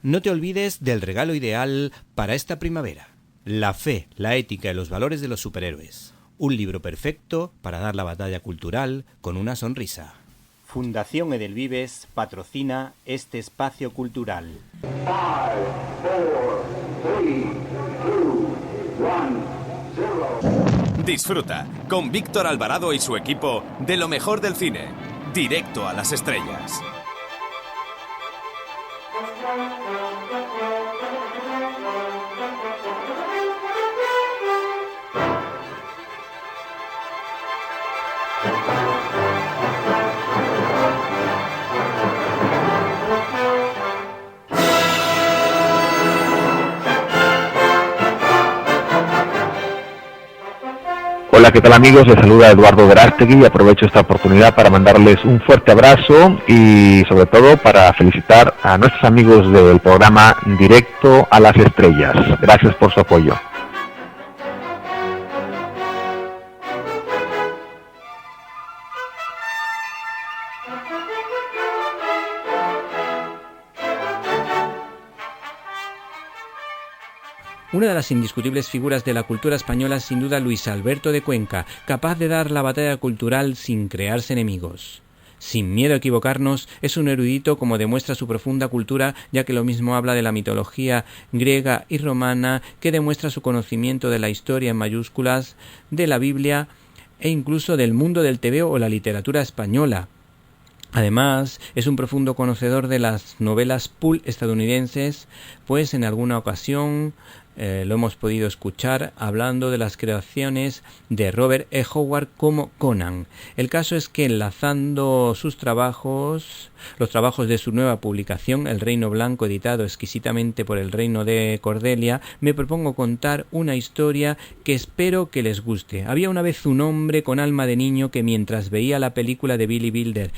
No te olvides del regalo ideal para esta primavera. La fe, la ética y los valores de los superhéroes. Un libro perfecto para dar la batalla cultural con una sonrisa. Fundación Edelvives patrocina este espacio cultural. 5, 4, 3, 2, 1, 0. Disfruta con Víctor Alvarado y su equipo de lo mejor del cine. Directo a las estrellas. Hola, ¿qué tal amigos? Les saluda Eduardo Verástegui y aprovecho esta oportunidad para mandarles un fuerte abrazo y sobre todo para felicitar a nuestros amigos del programa Directo a las Estrellas. Gracias por su apoyo. Una de las indiscutibles figuras de la cultura española es sin duda Luis Alberto de Cuenca, capaz de dar la batalla cultural sin crearse enemigos. Sin miedo a equivocarnos, es un erudito como demuestra su profunda cultura, ya que lo mismo habla de la mitología griega y romana, que demuestra su conocimiento de la historia en mayúsculas, de la Biblia e incluso del mundo del tebeo o la literatura española. Además, es un profundo conocedor de las novelas pulp estadounidenses, pues en alguna ocasión lo hemos podido escuchar hablando de las creaciones de Robert E. Howard como Conan. El caso es que enlazando sus trabajos, los trabajos de su nueva publicación, El Reino Blanco, editado exquisitamente por el Reino de Cordelia, me propongo contar una historia que espero que les guste. Había una vez un hombre con alma de niño que mientras veía la película de Billy Wilder,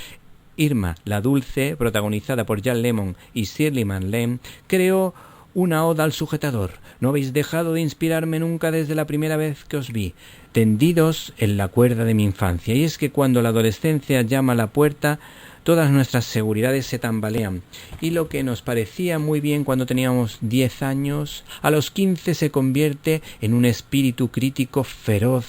Irma la Dulce, protagonizada por Jan Lemmon y Shirley MacLaine, creó una oda al sujetador. No habéis dejado de inspirarme nunca desde la primera vez que os vi, tendidos en la cuerda de mi infancia. Y es que cuando la adolescencia llama a la puerta, todas nuestras seguridades se tambalean. Y lo que nos parecía muy bien cuando teníamos 10 años, a los 15 se convierte en un espíritu crítico feroz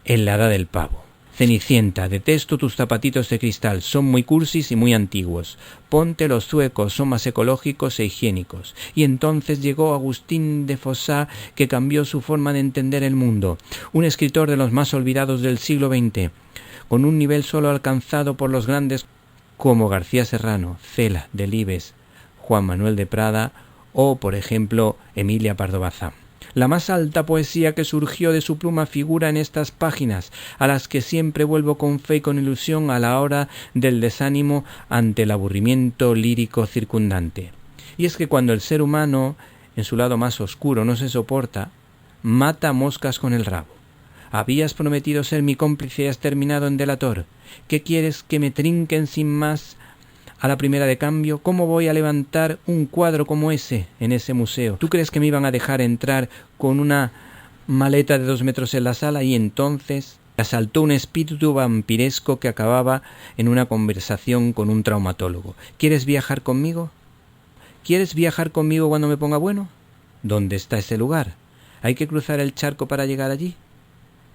en la edad del pavo. Cenicienta, detesto tus zapatitos de cristal, son muy cursis y muy antiguos. Ponte los zuecos, son más ecológicos e higiénicos. Y entonces llegó Agustín de Fossá, que cambió su forma de entender el mundo. Un escritor de los más olvidados del siglo XX, con un nivel solo alcanzado por los grandes como García Serrano, Cela, Delibes, Juan Manuel de Prada o, por ejemplo, Emilia Pardo Bazán. La más alta poesía que surgió de su pluma figura en estas páginas, a las que siempre vuelvo con fe y con ilusión a la hora del desánimo ante el aburrimiento lírico circundante. Y es que cuando el ser humano, en su lado más oscuro, no se soporta, mata moscas con el rabo. Habías prometido ser mi cómplice y has terminado en delator. ¿Qué quieres, que me trinquen sin más a la primera de cambio? ¿Cómo voy a levantar un cuadro como ese en ese museo? ¿Tú crees que me iban a dejar entrar con una maleta de 2 metros en la sala? Y entonces asaltó un espíritu vampiresco que acababa en una conversación con un traumatólogo. ¿Quieres viajar conmigo? ¿Quieres viajar conmigo cuando me ponga bueno? ¿Dónde está ese lugar? ¿Hay que cruzar el charco para llegar allí?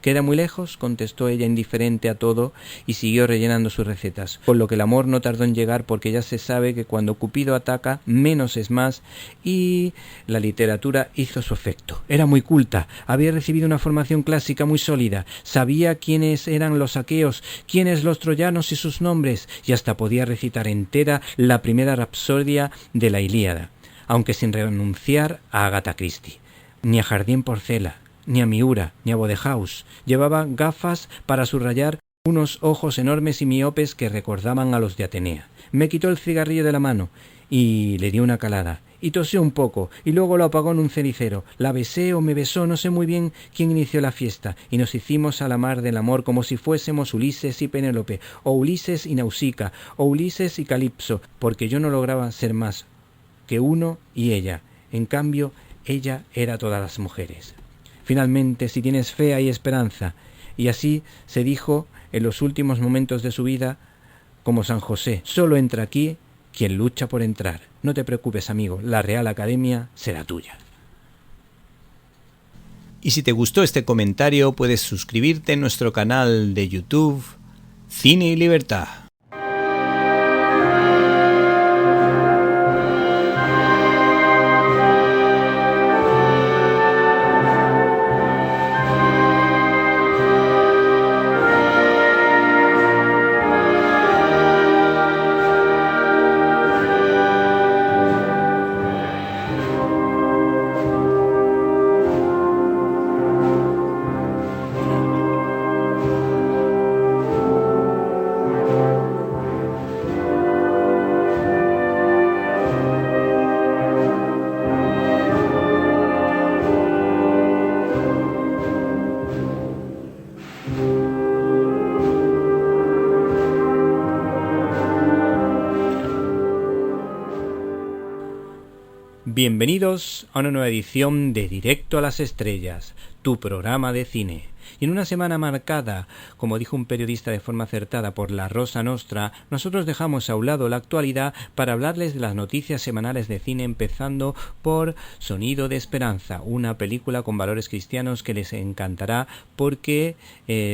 ¿Queda muy lejos?, contestó ella indiferente a todo y siguió rellenando sus recetas, con lo que el amor no tardó en llegar, porque ya se sabe que cuando Cupido ataca, menos es más, y la literatura hizo su efecto. Era muy culta, había recibido una formación clásica muy sólida, sabía quiénes eran los aqueos, quiénes los troyanos y sus nombres, y hasta podía recitar entera la primera rapsodia de la Ilíada, aunque sin renunciar a Agatha Christie, ni a Jardín Porcela, ni a Miura, ni a Bodehaus. Llevaba gafas para subrayar unos ojos enormes y miopes que recordaban a los de Atenea. Me quitó el cigarrillo de la mano y le dio una calada. Y tosió un poco, y luego lo apagó en un cenicero. La besé o me besó, no sé muy bien quién inició la fiesta, y nos hicimos a la mar del amor como si fuésemos Ulises y Penélope, o Ulises y Nausica, o Ulises y Calipso, porque yo no lograba ser más que uno y ella. En cambio, ella era todas las mujeres. Finalmente, si tienes fe hay esperanza, y así se dijo en los últimos momentos de su vida, como San José: solo entra aquí quien lucha por entrar. No te preocupes, amigo, la Real Academia será tuya. Y si te gustó este comentario, puedes suscribirte en nuestro canal de YouTube, Cine y Libertad. Bienvenidos a una nueva edición de Directo a las Estrellas, tu programa de cine. Y en una semana marcada, como dijo un periodista de forma acertada, por la Rosa Nostra, nosotros dejamos a un lado la actualidad para hablarles de las noticias semanales de cine, empezando por Sonido de Esperanza, una película con valores cristianos que les encantará porque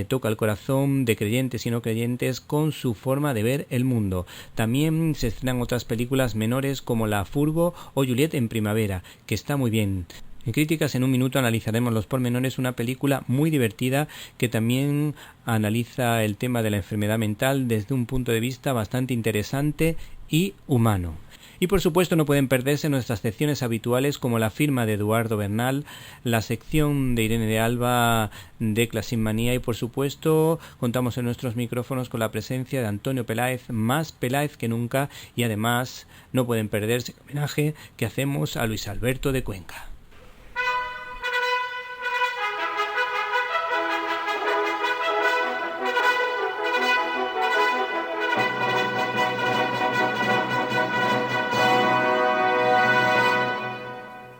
toca el corazón de creyentes y no creyentes con su forma de ver el mundo. También se estrenan otras películas menores como La Furgo o Juliet en primavera, que está muy bien. En Críticas en un minuto analizaremos los pormenores, una película muy divertida que también analiza el tema de la enfermedad mental desde un punto de vista bastante interesante y humano. Y por supuesto no pueden perderse nuestras secciones habituales como la firma de Eduardo Bernal, la sección de Irene de Alba de Clasinmanía y por supuesto contamos en nuestros micrófonos con la presencia de Antonio Peláez, más Peláez que nunca, y además no pueden perderse el homenaje que hacemos a Luis Alberto de Cuenca.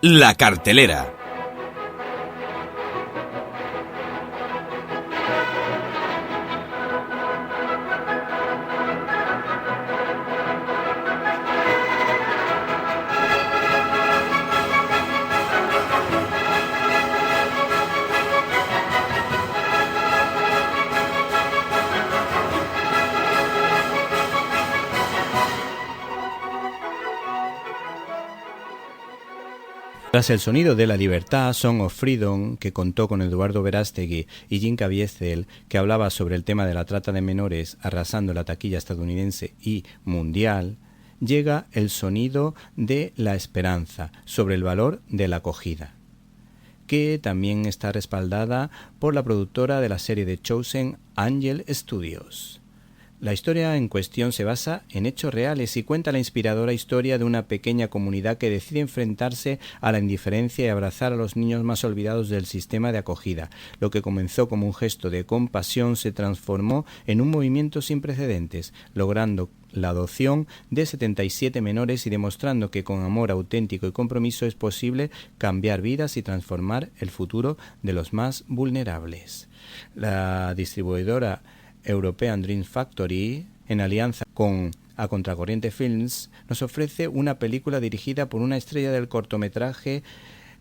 La cartelera. Tras El Sonido de la Libertad, Song of Freedom, que contó con Eduardo Verástegui y Jim Caviezel, que hablaba sobre el tema de la trata de menores arrasando la taquilla estadounidense y mundial, llega El Sonido de la Esperanza, sobre el valor de la acogida, que también está respaldada por la productora de la serie de Chosen, Angel Studios. La historia en cuestión se basa en hechos reales y cuenta la inspiradora historia de una pequeña comunidad que decide enfrentarse a la indiferencia y abrazar a los niños más olvidados del sistema de acogida. Lo que comenzó como un gesto de compasión se transformó en un movimiento sin precedentes, logrando la adopción de 77 menores y demostrando que con amor auténtico y compromiso es posible cambiar vidas y transformar el futuro de los más vulnerables. La distribuidora European Dream Factory, en alianza con A Contracorriente Films, nos ofrece una película dirigida por una estrella del cortometraje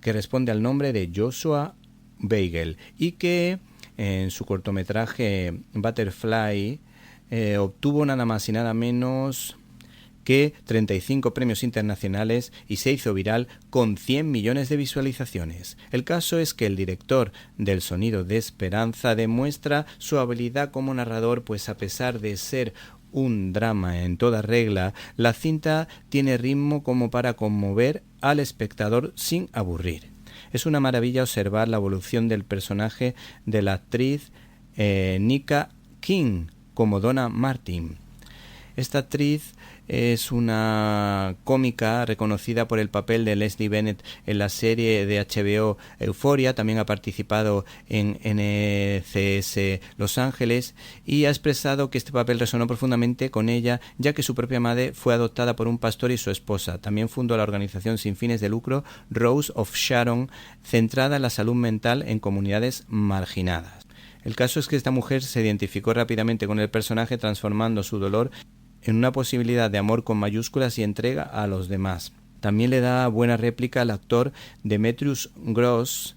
que responde al nombre de Joshua Beigel y que en su cortometraje Butterfly obtuvo nada más y nada menos que 35 premios internacionales y se hizo viral con 100 millones de visualizaciones. El caso es que el director del Sonido de Esperanza demuestra su habilidad como narrador, pues a pesar de ser un drama en toda regla, la cinta tiene ritmo como para conmover al espectador sin aburrir. Es una maravilla observar la evolución del personaje de la actriz Nika King como Donna Martin. Esta actriz es una cómica reconocida por el papel de Leslie Bennett en la serie de HBO Euphoria. También ha participado en NCS Los Ángeles y ha expresado que este papel resonó profundamente con ella, ya que su propia madre fue adoptada por un pastor y su esposa. También fundó la organización sin fines de lucro Rose of Sharon, centrada en la salud mental en comunidades marginadas. El caso es que esta mujer se identificó rápidamente con el personaje, transformando su dolor en una posibilidad de amor con mayúsculas y entrega a los demás. También le da buena réplica al actor Demetrius Gross,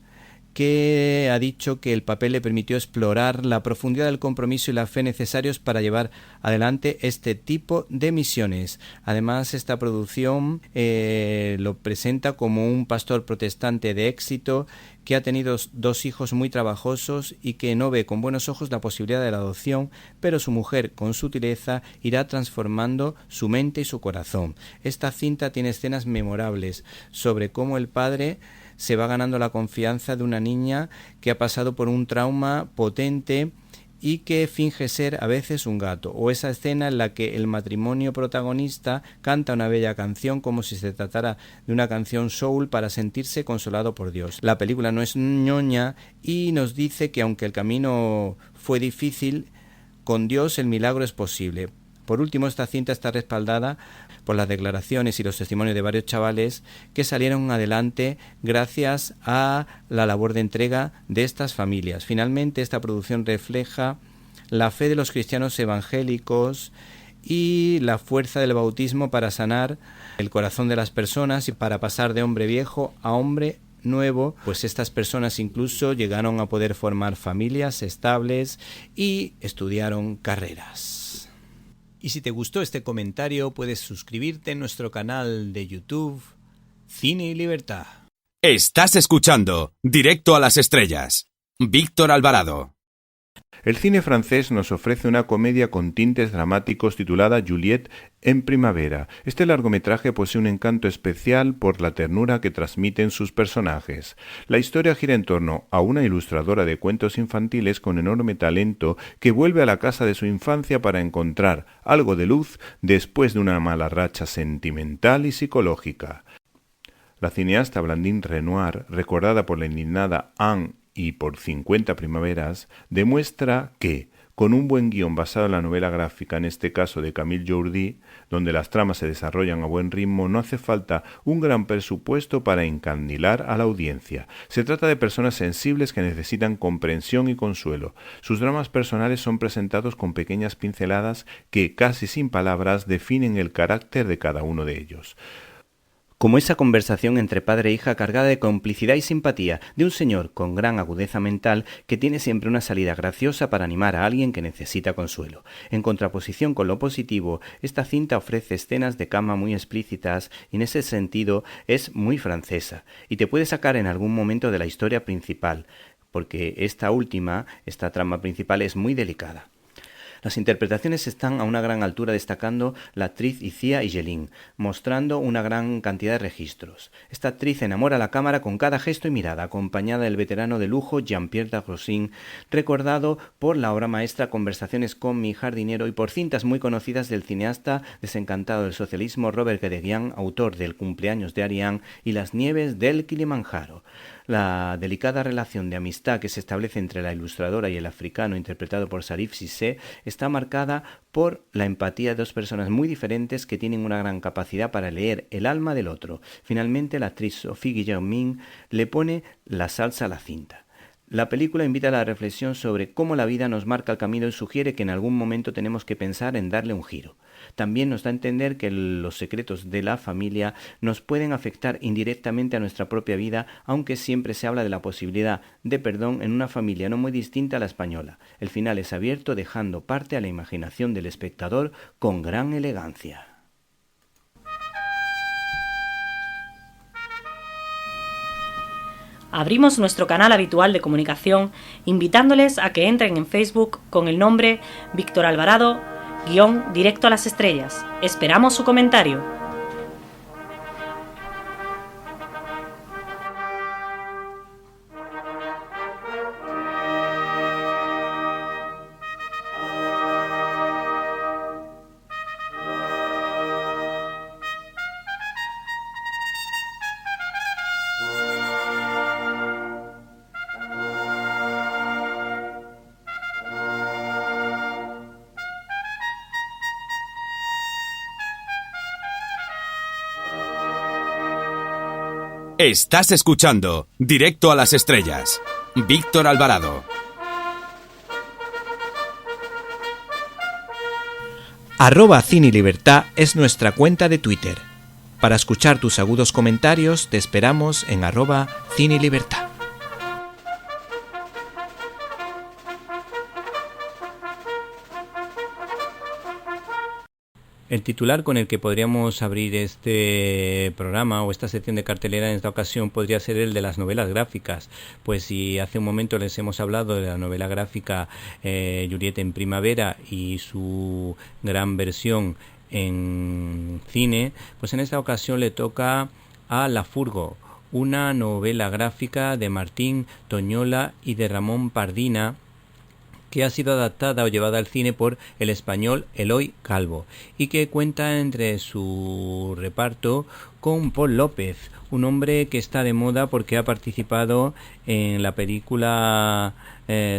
que ha dicho que el papel le permitió explorar la profundidad del compromiso y la fe necesarios para llevar adelante este tipo de misiones. Además, esta producción lo presenta como un pastor protestante de éxito que ha tenido 2 hijos muy trabajosos y que no ve con buenos ojos la posibilidad de la adopción, pero su mujer, con sutileza, irá transformando su mente y su corazón. Esta cinta tiene escenas memorables sobre cómo el padre se va ganando la confianza de una niña que ha pasado por un trauma potente y que finge ser a veces un gato, o esa escena en la que el matrimonio protagonista canta una bella canción como si se tratara de una canción soul para sentirse consolado por Dios. La película no es ñoña y nos dice que aunque el camino fue difícil, con Dios el milagro es posible. Por último, esta cinta está respaldada por las declaraciones y los testimonios de varios chavales que salieron adelante gracias a la labor de entrega de estas familias. Finalmente, esta producción refleja la fe de los cristianos evangélicos y la fuerza del bautismo para sanar el corazón de las personas y para pasar de hombre viejo a hombre nuevo, pues estas personas incluso llegaron a poder formar familias estables y estudiaron carreras. Y si te gustó este comentario, puedes suscribirte en nuestro canal de YouTube, Cine y Libertad. Estás escuchando Directo a las Estrellas. Víctor Alvarado. El cine francés nos ofrece una comedia con tintes dramáticos titulada Juliette en primavera. Este largometraje posee un encanto especial por la ternura que transmiten sus personajes. La historia gira en torno a una ilustradora de cuentos infantiles con enorme talento que vuelve a la casa de su infancia para encontrar algo de luz después de una mala racha sentimental y psicológica. La cineasta Blandine Renoir, recordada por la indignada Anne y por 50 primaveras, demuestra que, con un buen guión basado en la novela gráfica, en este caso de Camille Jourdi, donde las tramas se desarrollan a buen ritmo, no hace falta un gran presupuesto para encandilar a la audiencia. Se trata de personas sensibles que necesitan comprensión y consuelo. Sus dramas personales son presentados con pequeñas pinceladas que, casi sin palabras, definen el carácter de cada uno de ellos. Como esa conversación entre padre e hija cargada de complicidad y simpatía de un señor con gran agudeza mental que tiene siempre una salida graciosa para animar a alguien que necesita consuelo. En contraposición con lo positivo, esta cinta ofrece escenas de cama muy explícitas y en ese sentido es muy francesa y te puede sacar en algún momento de la historia principal, porque esta trama principal es muy delicada. Las interpretaciones están a una gran altura, destacando la actriz Isia Higelin, mostrando una gran cantidad de registros. Esta actriz enamora a la cámara con cada gesto y mirada, acompañada del veterano de lujo Jean-Pierre Darrosin, recordado por la obra maestra Conversaciones con mi jardinero y por cintas muy conocidas del cineasta desencantado del socialismo Robert Guédiguian, autor del Cumpleaños de Ariane y Las nieves del Kilimanjaro. La delicada relación de amistad que se establece entre la ilustradora y el africano, interpretado por Sarif Cissé, está marcada por la empatía de 2 personas muy diferentes que tienen una gran capacidad para leer el alma del otro. Finalmente, la actriz Sophie Guillaumin le pone la salsa a la cinta. La película invita a la reflexión sobre cómo la vida nos marca el camino y sugiere que en algún momento tenemos que pensar en darle un giro. También nos da a entender que los secretos de la familia nos pueden afectar indirectamente a nuestra propia vida, aunque siempre se habla de la posibilidad de perdón en una familia no muy distinta a la española. El final es abierto, dejando parte a la imaginación del espectador con gran elegancia. Abrimos nuestro canal habitual de comunicación invitándoles a que entren en Facebook con el nombre Víctor Alvarado _Directo a las Estrellas. Esperamos su comentario. Estás escuchando Directo a las Estrellas. Víctor Alvarado. @cinelibertad es nuestra cuenta de Twitter. Para escuchar tus agudos comentarios te esperamos en @cinelibertad. El titular con el que podríamos abrir este programa o esta sección de cartelera en esta ocasión podría ser el de las novelas gráficas, pues si hace un momento les hemos hablado de la novela gráfica Juliet en primavera y su gran versión en cine, pues en esta ocasión le toca a La Furgo, una novela gráfica de Martín Toñola y de Ramón Pardina, que ha sido adaptada o llevada al cine por el español Eloy Calvo y que cuenta entre su reparto con Paul López, un hombre que está de moda porque ha participado en la película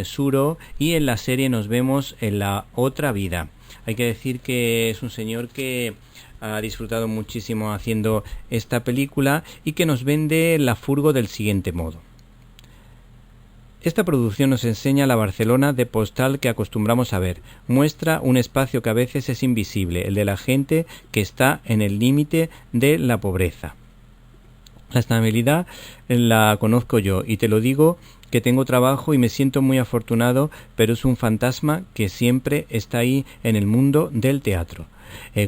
Suro y en la serie Nos vemos en la otra vida. Hay que decir que es un señor que ha disfrutado muchísimo haciendo esta película y que nos vende La Furgo del siguiente modo. Esta producción nos enseña la Barcelona de postal que acostumbramos a ver. Muestra un espacio que a veces es invisible, el de la gente que está en el límite de la pobreza. La estabilidad la conozco yo y te lo digo que tengo trabajo y me siento muy afortunado, pero es un fantasma que siempre está ahí en el mundo del teatro.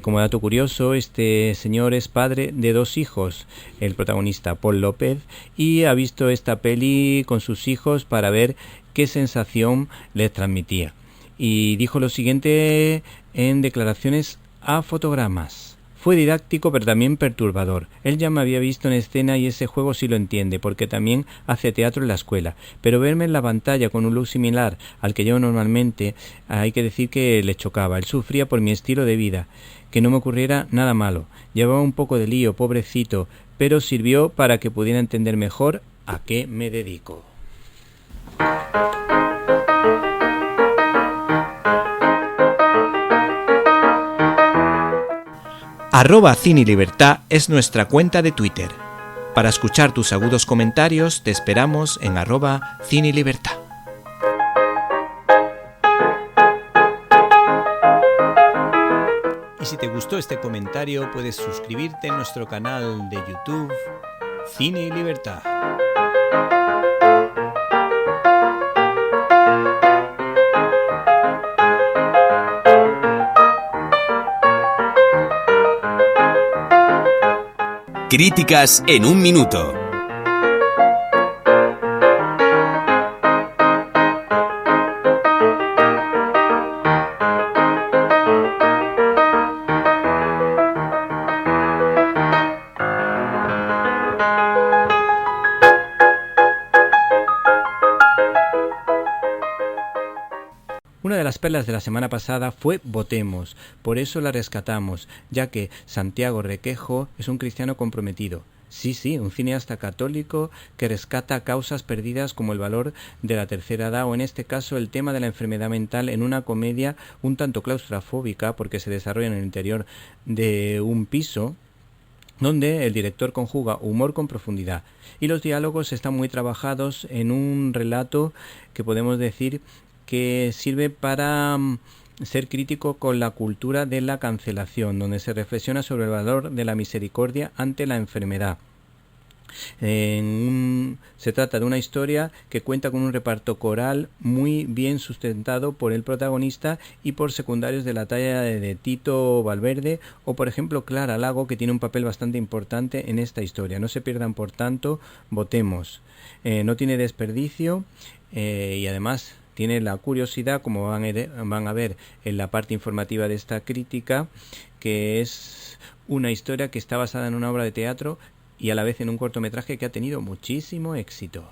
Como dato curioso, este señor es padre de 2 hijos, el protagonista Paul López, y ha visto esta peli con sus hijos para ver qué sensación les transmitía. Y dijo lo siguiente en declaraciones a Fotogramas. Fue didáctico pero también perturbador. Él ya me había visto en escena y ese juego sí lo entiende, porque también hace teatro en la escuela. Pero verme en la pantalla con un look similar al que yo normalmente, hay que decir que le chocaba. Él sufría por mi estilo de vida, que no me ocurriera nada malo. Llevaba un poco de lío, pobrecito, pero sirvió para que pudiera entender mejor a qué me dedico. @cinelibertad es nuestra cuenta de Twitter. Para escuchar tus agudos comentarios te esperamos en @cinelibertad. Y si te gustó este comentario puedes suscribirte en nuestro canal de YouTube Cine y Libertad. Críticas en un minuto. Una de las perlas de la semana pasada fue Votemos, por eso la rescatamos, ya que Santiago Requejo es un cristiano comprometido. Sí, un cineasta católico que rescata causas perdidas como el valor de la tercera edad o en este caso el tema de la enfermedad mental en una comedia un tanto claustrofóbica porque se desarrolla en el interior de un piso donde el director conjuga humor con profundidad y los diálogos están muy trabajados en un relato que podemos decir que sirve para ser crítico con la cultura de la cancelación, donde se reflexiona sobre el valor de la misericordia ante la enfermedad. Se trata de una historia que cuenta con un reparto coral muy bien sustentado por el protagonista y por secundarios de la talla de Tito Valverde o por ejemplo Clara Lago, que tiene un papel bastante importante en esta historia. No se pierdan por tanto Votemos. No tiene desperdicio y además tiene la curiosidad, como van a ver en la parte informativa de esta crítica, que es una historia que está basada en una obra de teatro y a la vez en un cortometraje que ha tenido muchísimo éxito.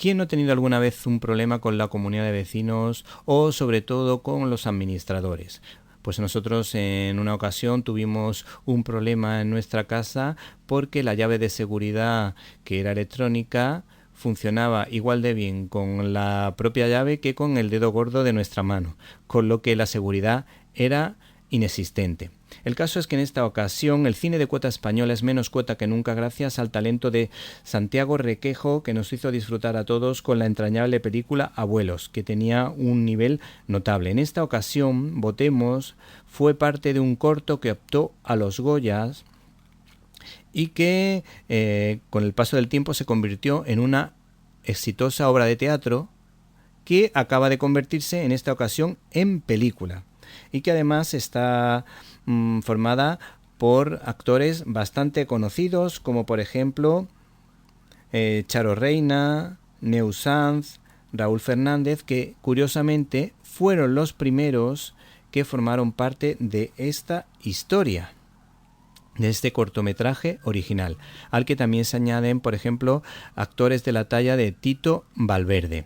¿Quién no ha tenido alguna vez un problema con la comunidad de vecinos o sobre todo con los administradores? Pues nosotros en una ocasión tuvimos un problema en nuestra casa porque la llave de seguridad, que era electrónica, funcionaba igual de bien con la propia llave que con el dedo gordo de nuestra mano, con lo que la seguridad era inexistente. El caso es que en esta ocasión el cine de cuota española es menos cuota que nunca gracias al talento de Santiago Requejo, que nos hizo disfrutar a todos con la entrañable película Abuelos, que tenía un nivel notable. En esta ocasión, Votemos fue parte de un corto que optó a los Goyas y que con el paso del tiempo se convirtió en una exitosa obra de teatro que acaba de convertirse en esta ocasión en película y que además está formada por actores bastante conocidos como por ejemplo Charo Reina, Neus Sanz, Raúl Fernández, que curiosamente fueron los primeros que formaron parte de esta historia, de este cortometraje original, al que también se añaden, por ejemplo, actores de la talla de Tito Valverde.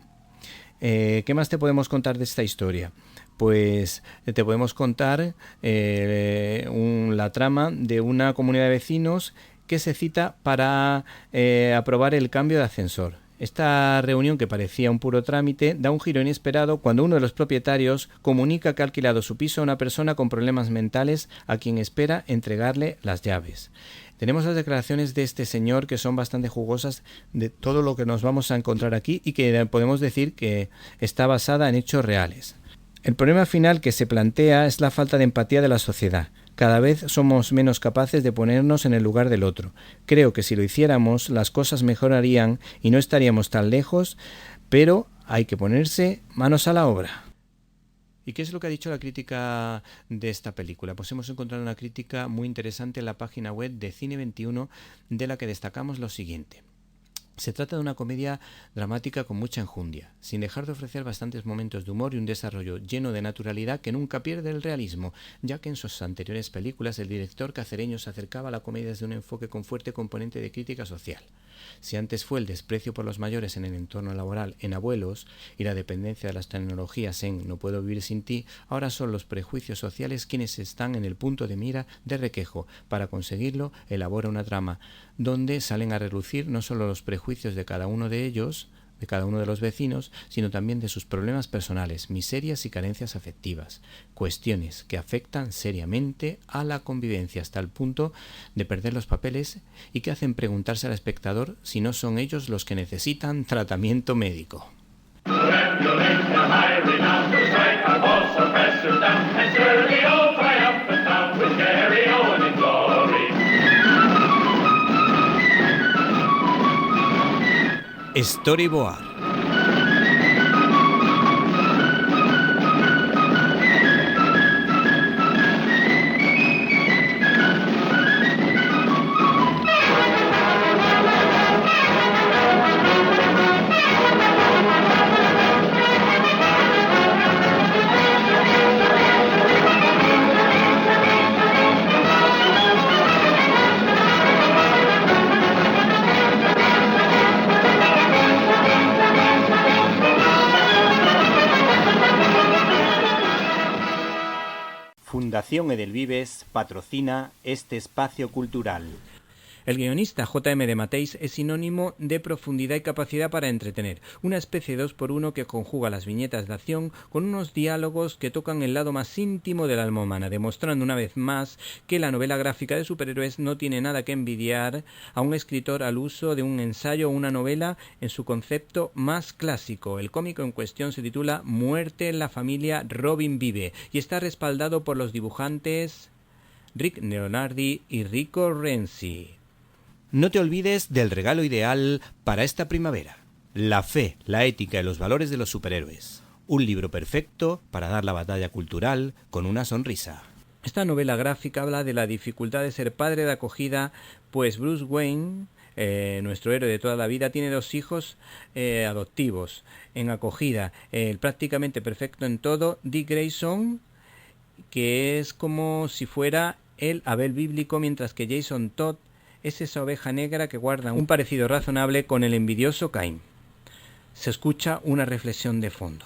¿Qué más te podemos contar de esta historia? Pues te podemos contar la trama de una comunidad de vecinos que se cita para aprobar el cambio de ascensor. Esta reunión, que parecía un puro trámite, da un giro inesperado cuando uno de los propietarios comunica que ha alquilado su piso a una persona con problemas mentales a quien espera entregarle las llaves. Tenemos las declaraciones de este señor que son bastante jugosas de todo lo que nos vamos a encontrar aquí y que podemos decir que está basada en hechos reales. El problema final que se plantea es la falta de empatía de la sociedad. Cada vez somos menos capaces de ponernos en el lugar del otro. Creo que si lo hiciéramos, las cosas mejorarían y no estaríamos tan lejos, pero hay que ponerse manos a la obra. ¿Y qué es lo que ha dicho la crítica de esta película? Pues hemos encontrado una crítica muy interesante en la página web de Cine 21, de la que destacamos lo siguiente. Se trata de una comedia dramática con mucha enjundia, sin dejar de ofrecer bastantes momentos de humor y un desarrollo lleno de naturalidad que nunca pierde el realismo, ya que en sus anteriores películas el director cacereño se acercaba a la comedia desde un enfoque con fuerte componente de crítica social. Si antes fue el desprecio por los mayores en el entorno laboral en Abuelos y la dependencia de las tecnologías en No puedo vivir sin ti, ahora son los prejuicios sociales quienes están en el punto de mira de Requejo. Para conseguirlo, elabora una trama donde salen a relucir no solo los prejuicios de cada uno de ellos, de cada uno de los vecinos, sino también de sus problemas personales, miserias y carencias afectivas, cuestiones que afectan seriamente a la convivencia hasta el punto de perder los papeles y que hacen preguntarse al espectador si no son ellos los que necesitan tratamiento médico. Storyboard. Fundación Edelvives patrocina este espacio cultural. El guionista J.M. de Mateis es sinónimo de profundidad y capacidad para entretener, una especie de 2x1 que conjuga las viñetas de acción con unos diálogos que tocan el lado más íntimo del alma humana, demostrando una vez más que la novela gráfica de superhéroes no tiene nada que envidiar a un escritor al uso de un ensayo o una novela en su concepto más clásico. El cómico en cuestión se titula Muerte en la familia Robin Vive y está respaldado por los dibujantes Rick Leonardi y Rico Renzi. No te olvides del regalo ideal para esta primavera: La fe, la ética y los valores de los superhéroes. Un libro perfecto para dar la batalla cultural con una sonrisa. Esta novela gráfica habla de la dificultad de ser padre de acogida, pues Bruce Wayne, nuestro héroe de toda la vida, tiene 2 hijos adoptivos en acogida. El prácticamente perfecto en todo, Dick Grayson, que es como si fuera el Abel bíblico, mientras que Jason Todd es esa oveja negra que guarda un parecido razonable con el envidioso Cain. Se escucha una reflexión de fondo.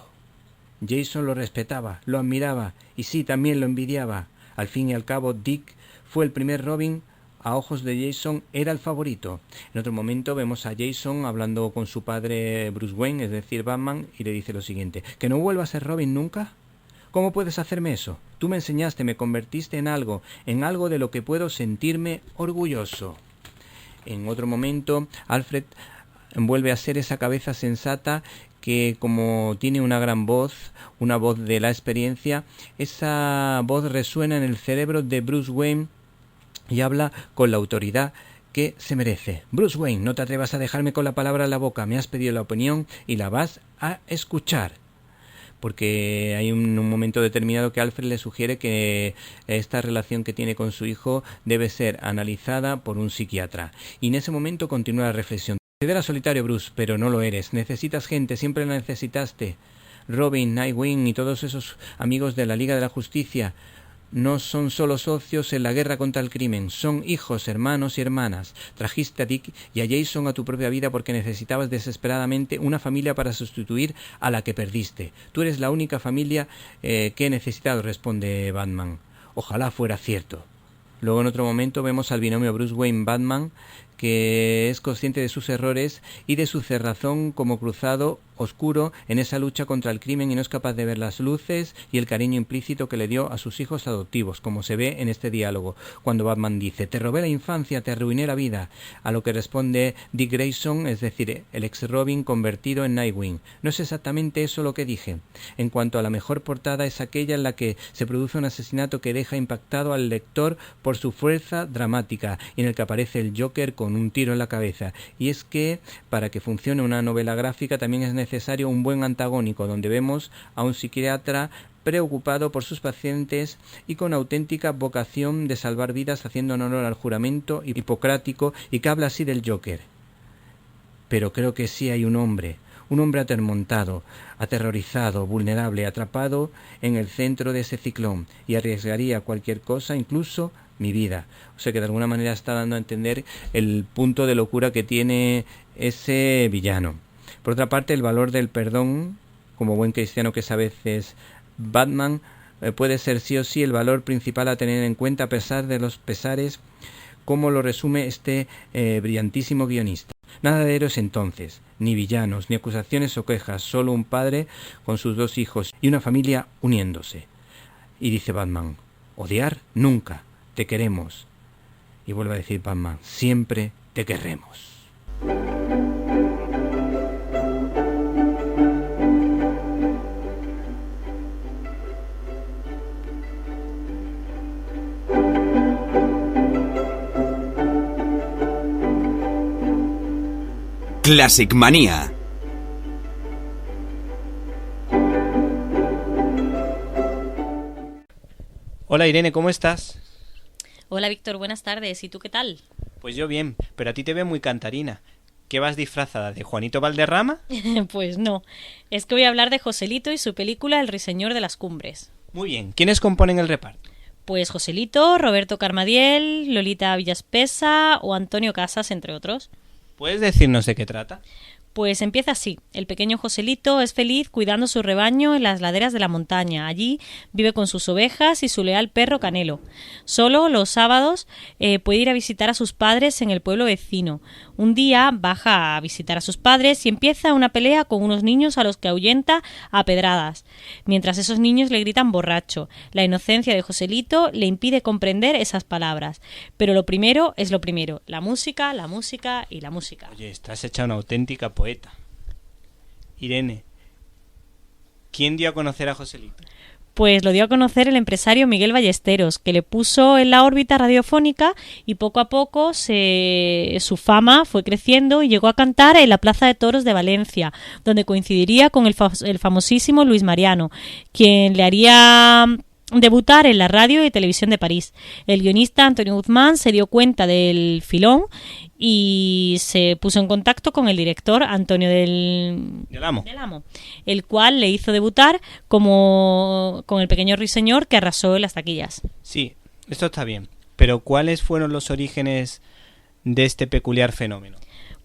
Jason lo respetaba, lo admiraba y sí, también lo envidiaba. Al fin y al cabo, Dick fue el primer Robin. A ojos de Jason era el favorito. En otro momento vemos a Jason hablando con su padre Bruce Wayne, es decir, Batman, y le dice lo siguiente: ¿que no vuelva a ser Robin nunca? ¿Cómo puedes hacerme eso? Tú me enseñaste, me convertiste en algo de lo que puedo sentirme orgulloso. En otro momento, Alfred vuelve a ser esa cabeza sensata que, como tiene una gran voz, una voz de la experiencia, esa voz resuena en el cerebro de Bruce Wayne y habla con la autoridad que se merece. Bruce Wayne, no te atrevas a dejarme con la palabra en la boca. Me has pedido la opinión y la vas a escuchar. Porque hay un momento determinado que Alfred le sugiere que esta relación que tiene con su hijo debe ser analizada por un psiquiatra. Y en ese momento continúa la reflexión. Te consideras solitario, Bruce, pero no lo eres. Necesitas gente, siempre la necesitaste. Robin, Nightwing y todos esos amigos de la Liga de la Justicia no son solo socios en la guerra contra el crimen, son hijos, hermanos y hermanas. Trajiste a Dick y a Jason a tu propia vida porque necesitabas desesperadamente una familia para sustituir a la que perdiste. Tú eres la única familia que he necesitado, responde Batman. Ojalá fuera cierto. Luego en otro momento vemos al binomio Bruce Wayne-Batman, que es consciente de sus errores y de su cerrazón como cruzado oscuro en esa lucha contra el crimen y no es capaz de ver las luces y el cariño implícito que le dio a sus hijos adoptivos, como se ve en este diálogo, cuando Batman dice: te robé la infancia, te arruiné la vida, a lo que responde Dick Grayson, es decir, el ex Robin convertido en Nightwing: no es exactamente eso lo que dije. En cuanto a la mejor portada, es aquella en la que se produce un asesinato que deja impactado al lector por su fuerza dramática y en el que aparece el Joker con un tiro en la cabeza. Y es que para que funcione una novela gráfica también es necesario un buen antagónico, donde vemos a un psiquiatra preocupado por sus pacientes y con auténtica vocación de salvar vidas, haciendo honor al juramento hipocrático, y que habla así del Joker. Pero creo que sí hay un hombre atormentado, aterrorizado, vulnerable, atrapado en el centro de ese ciclón, y arriesgaría cualquier cosa, incluso mi vida. O sea que de alguna manera está dando a entender el punto de locura que tiene ese villano. Por otra parte, el valor del perdón, como buen cristiano que es a veces Batman, puede ser sí o sí el valor principal a tener en cuenta a pesar de los pesares, como lo resume este brillantísimo guionista. Nada de héroes entonces, ni villanos, ni acusaciones o quejas, solo un padre con sus dos hijos y una familia uniéndose. Y dice Batman: odiar nunca, te queremos. Y vuelve a decir Batman: siempre te querremos. Classic Manía. Hola Irene, ¿cómo estás? Hola Víctor, buenas tardes. ¿Y tú qué tal? Pues yo bien, pero a ti te veo muy cantarina. ¿Qué vas disfrazada? ¿De Juanito Valderrama? Pues no, es que voy a hablar de Joselito y su película El Ruiseñor de las Cumbres. Muy bien, ¿quiénes componen el reparto? Pues Joselito, Roberto Carmadiel, Lolita Villaspesa o Antonio Casas, entre otros. ¿Puedes decirnos de qué trata? Pues empieza así. El pequeño Joselito es feliz cuidando su rebaño en las laderas de la montaña. Allí vive con sus ovejas y su leal perro Canelo. Solo los sábados puede ir a visitar a sus padres en el pueblo vecino. Un día baja a visitar a sus padres y empieza una pelea con unos niños a los que ahuyenta a pedradas, mientras esos niños le gritan borracho. La inocencia de Joselito le impide comprender esas palabras. Pero lo primero es lo primero. La música, la música y la música. Oye, estás hecha una auténtica poeta. Irene, ¿quién dio a conocer a Joselito? Pues lo dio a conocer el empresario Miguel Ballesteros, que le puso en la órbita radiofónica y poco a poco su fama fue creciendo y llegó a cantar en la Plaza de Toros de Valencia, donde coincidiría con el famosísimo Luis Mariano, quien le haría debutar en la radio y televisión de París. El guionista Antonio Guzmán se dio cuenta del filón y se puso en contacto con el director Antonio del Amo, el cual le hizo debutar con El pequeño ruiseñor, que arrasó en las taquillas. Sí, esto está bien, pero ¿cuáles fueron los orígenes de este peculiar fenómeno?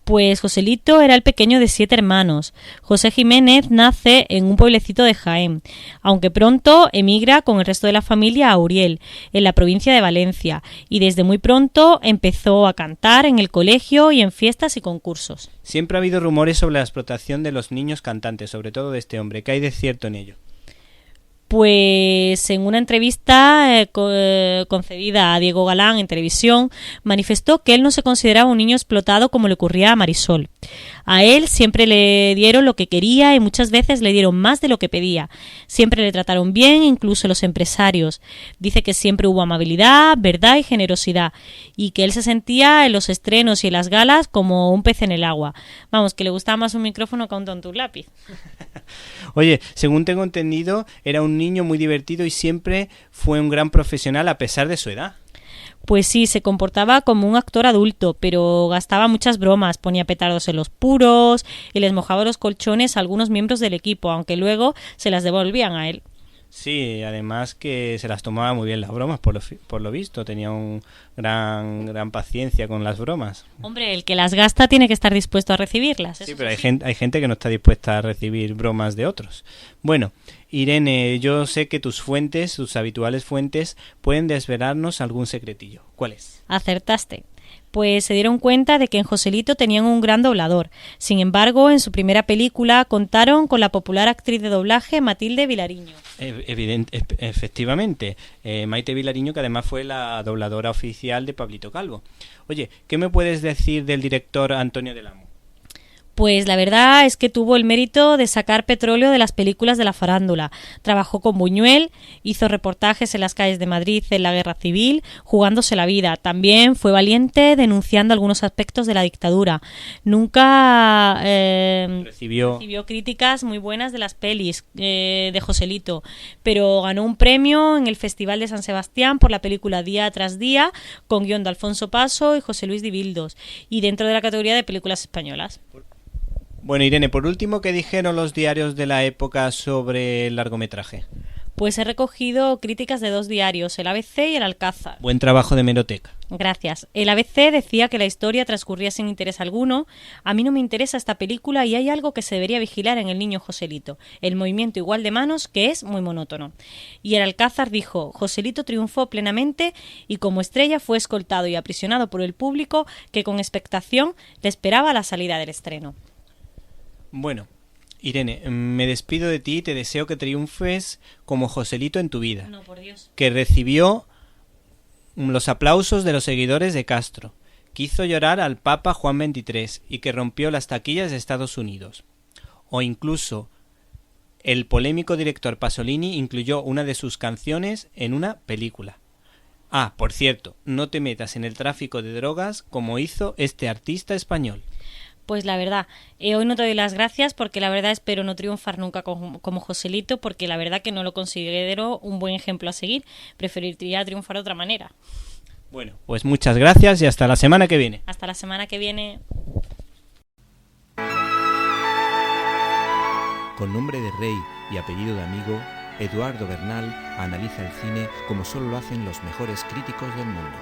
Pues Joselito era el pequeño de 7 hermanos. José Jiménez nace en un pueblecito de Jaén, aunque pronto emigra con el resto de la familia a Uriel, en la provincia de Valencia, y desde muy pronto empezó a cantar en el colegio y en fiestas y concursos. Siempre ha habido rumores sobre la explotación de los niños cantantes, sobre todo de este hombre. ¿Qué hay de cierto en ello? Pues en una entrevista concedida a Diego Galán en televisión, manifestó que él no se consideraba un niño explotado como le ocurría a Marisol. A él siempre le dieron lo que quería y muchas veces le dieron más de lo que pedía. Siempre le trataron bien, incluso los empresarios. Dice que siempre hubo amabilidad, verdad y generosidad, y que él se sentía en los estrenos y en las galas como un pez en el agua. Vamos, que le gustaba más un micrófono que un tonto un lápiz. Oye, según tengo entendido, era un niño muy divertido y siempre fue un gran profesional a pesar de su edad. Pues sí, se comportaba como un actor adulto, pero gastaba muchas bromas, ponía petardos en los puros y les mojaba los colchones a algunos miembros del equipo, aunque luego se las devolvían a él. Sí, además que se las tomaba muy bien las bromas, por lo visto, tenía un gran paciencia con las bromas. Hombre, el que las gasta tiene que estar dispuesto a recibirlas. Sí, pero hay gente que no está dispuesta a recibir bromas de otros. Bueno, Irene, yo sé que tus habituales fuentes, pueden desvelarnos algún secretillo. ¿Cuál es? Acertaste. Pues se dieron cuenta de que en Joselito tenían un gran doblador. Sin embargo, en su primera película contaron con la popular actriz de doblaje Matilde Vilariño. Efectivamente, Maite Vilariño, que además fue la dobladora oficial de Pablito Calvo. Oye, ¿qué me puedes decir del director Antonio del Amo? Pues la verdad es que tuvo el mérito de sacar petróleo de las películas de la farándula. Trabajó con Buñuel, hizo reportajes en las calles de Madrid en la Guerra Civil, jugándose la vida. También fue valiente denunciando algunos aspectos de la dictadura. Nunca recibió críticas muy buenas de las pelis de Joselito, pero ganó un premio en el Festival de San Sebastián por la película Día tras Día, con guión de Alfonso Paso y José Luis Dibildos, y dentro de la categoría de películas españolas. Bueno, Irene, por último, ¿qué dijeron los diarios de la época sobre el largometraje? Pues he recogido críticas de 2 diarios, el ABC y el Alcázar. Buen trabajo de hemeroteca. Gracias. El ABC decía que la historia transcurría sin interés alguno. A mí no me interesa esta película y hay algo que se debería vigilar en el niño Joselito, el movimiento igual de manos, que es muy monótono. Y el Alcázar dijo: Joselito triunfó plenamente y como estrella fue escoltado y aprisionado por el público que con expectación le esperaba la salida del estreno. Bueno, Irene, me despido de ti y te deseo que triunfes como Joselito en tu vida. No, por Dios. Que recibió los aplausos de los seguidores de Castro, que hizo llorar al Papa Juan XXIII y que rompió las taquillas de Estados Unidos. O incluso el polémico director Pasolini incluyó una de sus canciones en una película. Ah, por cierto, no te metas en el tráfico de drogas como hizo este artista español. Pues la verdad, hoy no te doy las gracias porque la verdad espero no triunfar nunca como Joselito, porque la verdad que no lo considero un buen ejemplo a seguir. Preferiría triunfar de otra manera. Bueno, pues muchas gracias y hasta la semana que viene. Hasta la semana que viene. Con nombre de rey y apellido de amigo, Eduardo Bernal analiza el cine como solo lo hacen los mejores críticos del mundo.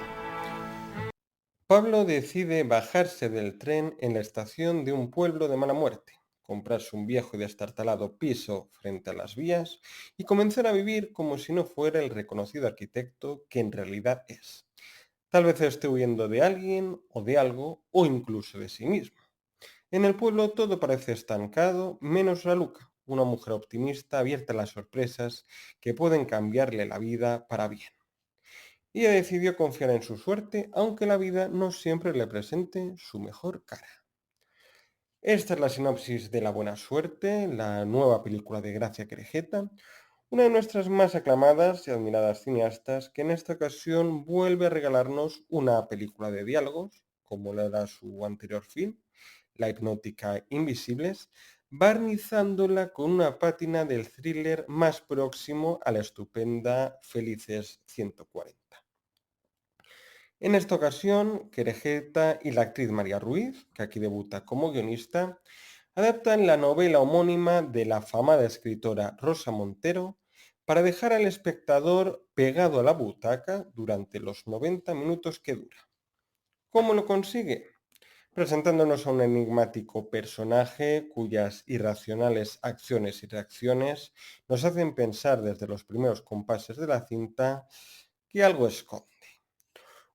Pablo decide bajarse del tren en la estación de un pueblo de mala muerte, comprarse un viejo y destartalado piso frente a las vías y comenzar a vivir como si no fuera el reconocido arquitecto que en realidad es. Tal vez esté huyendo de alguien o de algo o incluso de sí mismo. En el pueblo todo parece estancado, menos Raluca, una mujer optimista abierta a las sorpresas que pueden cambiarle la vida para bien. Ella decidió confiar en su suerte, aunque la vida no siempre le presente su mejor cara. Esta es la sinopsis de La buena suerte, la nueva película de Gracia Querejeta, una de nuestras más aclamadas y admiradas cineastas, que en esta ocasión vuelve a regalarnos una película de diálogos, como lo era su anterior film, La hipnótica Invisibles, barnizándola con una pátina del thriller más próximo a la estupenda Felices 140. En esta ocasión, Querejeta y la actriz María Ruiz, que aquí debuta como guionista, adaptan la novela homónima de la afamada escritora Rosa Montero para dejar al espectador pegado a la butaca durante los 90 minutos que dura. ¿Cómo lo consigue? presentándonos a un enigmático personaje cuyas irracionales acciones y reacciones nos hacen pensar desde los primeros compases de la cinta que algo esconde.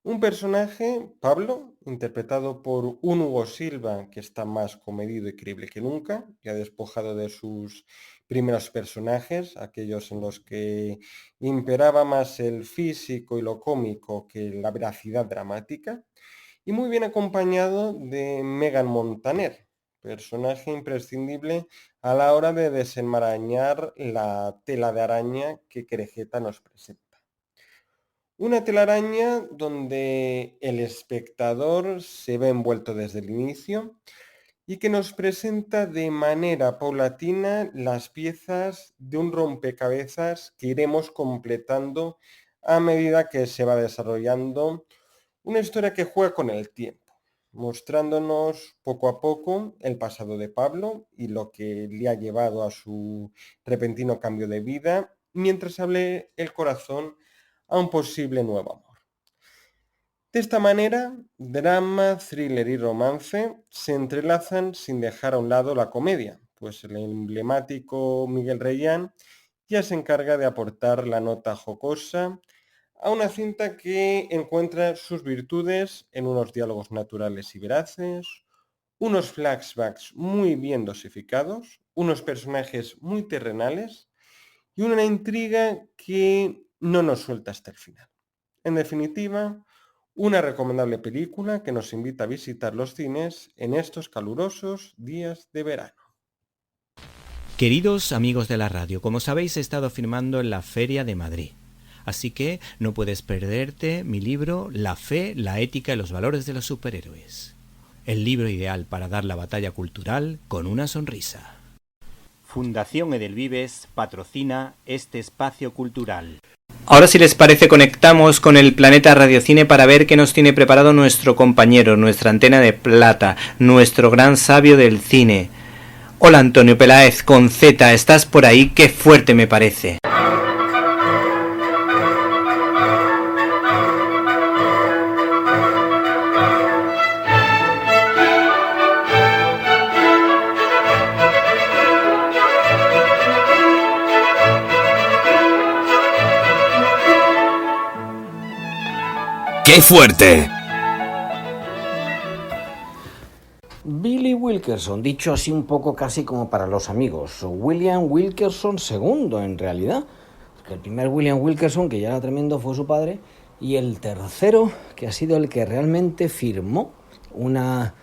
Un personaje, Pablo, interpretado por un Hugo Silva que está más comedido y creíble que nunca, ya despojado de sus primeros personajes, aquellos en los que imperaba más el físico y lo cómico que la veracidad dramática, y muy bien acompañado de Megan Montaner, personaje imprescindible a la hora de desenmarañar la tela de araña que Querejeta nos presenta. Una telaraña donde el espectador se ve envuelto desde el inicio y que nos presenta de manera paulatina las piezas de un rompecabezas que iremos completando a medida que se va desarrollando una historia que juega con el tiempo, mostrándonos poco a poco el pasado de Pablo y lo que le ha llevado a su repentino cambio de vida, mientras abre el corazón a un posible nuevo amor. De esta manera, drama, thriller y romance se entrelazan sin dejar a un lado la comedia, pues el emblemático Miguel Reillán ya se encarga de aportar la nota jocosa a una cinta que encuentra sus virtudes en unos diálogos naturales y veraces, unos flashbacks muy bien dosificados, unos personajes muy terrenales y una intriga que no nos suelta hasta el final. En definitiva, una recomendable película que nos invita a visitar los cines en estos calurosos días de verano. Queridos amigos de la radio, como sabéis he estado firmando en la Feria de Madrid. Así que no puedes perderte mi libro La fe, la ética y los valores de los superhéroes. El libro ideal para dar la batalla cultural con una sonrisa. Fundación Edelvives patrocina este espacio cultural. Ahora, si les parece, conectamos con el planeta Radiocine para ver qué nos tiene preparado nuestro compañero, nuestra antena de plata, nuestro gran sabio del cine. Hola Antonio Peláez con Z, ¿estás por ahí? ¡Qué fuerte me parece! ¡Qué fuerte! Billy Wilkerson, dicho así un poco casi como para los amigos. William Wilkerson II, en realidad. Porque el primer William Wilkerson, que ya era tremendo, fue su padre. Y el tercero, que ha sido el que realmente firmó una